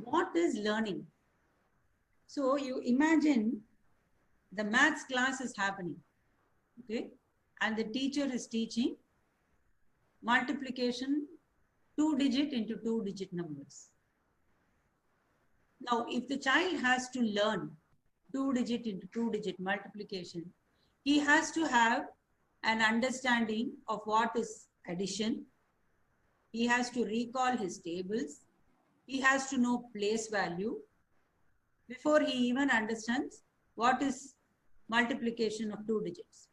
what is learning? So you imagine the maths class is happening, okay? And the teacher is teaching multiplication 2-digit into 2-digit numbers. Now, if the child has to learn 2-digit into 2-digit multiplication, he has to have an understanding of what is addition. He has to recall his tables. He has to know place value before he even understands what is multiplication of 2 digits.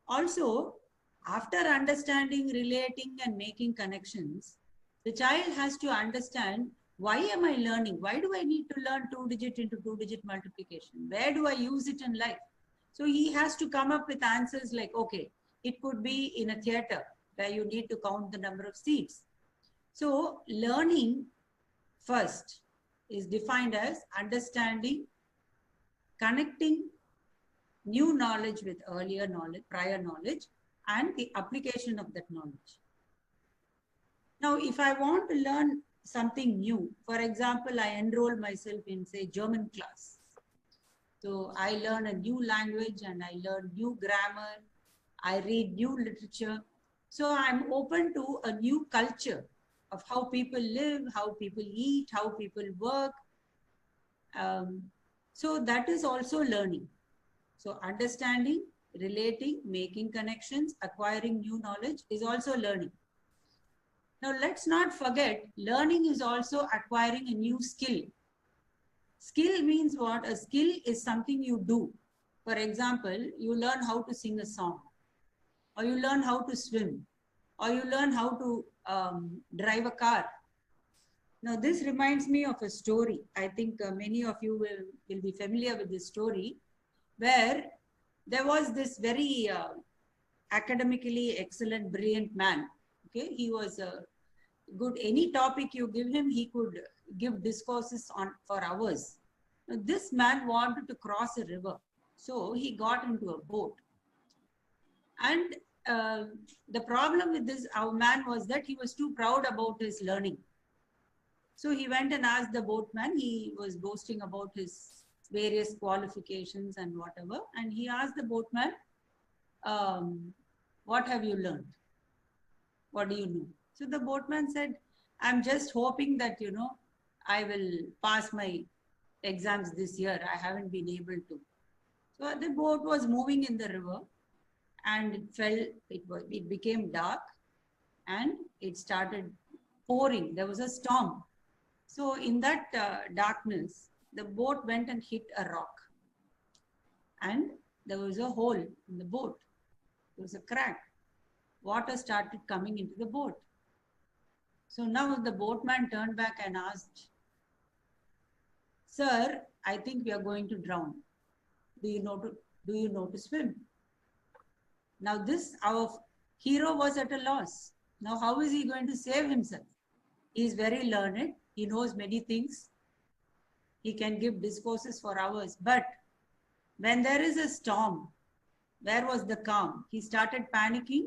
Also, after understanding, relating, and making connections, the child has to understand, why am I learning? Why do I need to learn 2-digit into 2-digit multiplication? Where do I use it in life? So he has to come up with answers like, okay, it could be in a theater where you need to count the number of seats. So learning first is defined as understanding, connecting new knowledge with earlier knowledge, prior knowledge, and the application of that knowledge. Now, if I want to learn something new, for example, I enroll myself in, say, German class. So I learn a new language and I learn new grammar. I read new literature. So I'm open to a new culture of how people live, how people eat, how people work. So that is also learning. So understanding, relating, making connections, acquiring new knowledge is also learning. Now let's not forget, learning is also acquiring a new skill. Skill means what? A skill is something you do. For example, you learn how to sing a song, or you learn how to swim, or you learn how to drive a car. Now, this reminds me of a story. I think many of you will be familiar with this story, where there was this very academically excellent, brilliant man. Okay, he was good. Any topic you give him, he could give discourses on for hours. Now, this man wanted to cross a river, so he got into a boat. And the problem with this our man was that he was too proud about his learning. So he went and asked the boatman. He was boasting about his various qualifications and whatever. And he asked the boatman, what have you learned? What do you know? So the boatman said, I'm just hoping that, I will pass my exams this year. I haven't been able to. So the boat was moving in the river and it became dark and it started pouring. There was a storm. So in that darkness, the boat went and hit a rock. And there was a hole in the boat. There was a crack. Water started coming into the boat. So now the boatman turned back and asked, Sir, I think we are going to drown. Do you know to swim? Now our hero was at a loss. Now how is he going to save himself? He is very learned. He knows many things. He can give discourses for hours. But when there is a storm, where was the calm? He started panicking.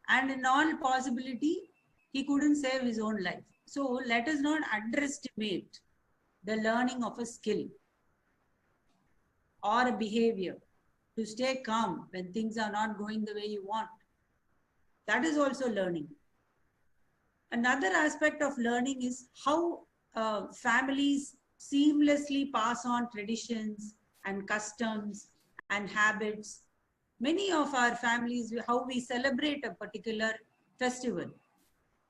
And in all possibility, he couldn't save his own life. So let us not underestimate the learning of a skill or a behavior to stay calm when things are not going the way you want. That is also learning. Another aspect of learning is how families seamlessly pass on traditions and customs and habits. Many of our families, how we celebrate a particular festival.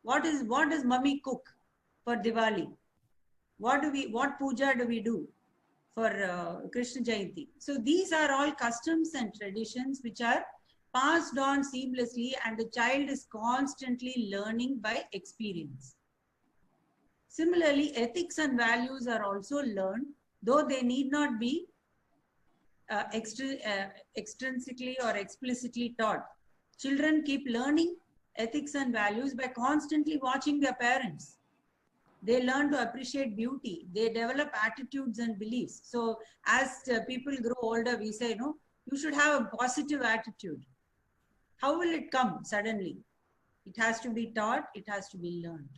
What does mummy cook for Diwali? What puja do we do for Krishna Jayanti? So these are all customs and traditions which are passed on seamlessly, and the child is constantly learning by experience. Similarly, ethics and values are also learned, though they need not be extrinsically or explicitly taught. Children keep learning ethics and values by constantly watching their parents. They learn to appreciate beauty. They develop attitudes and beliefs. So as people grow older, we say, you should have a positive attitude. How will it come suddenly? It has to be taught. It has to be learned.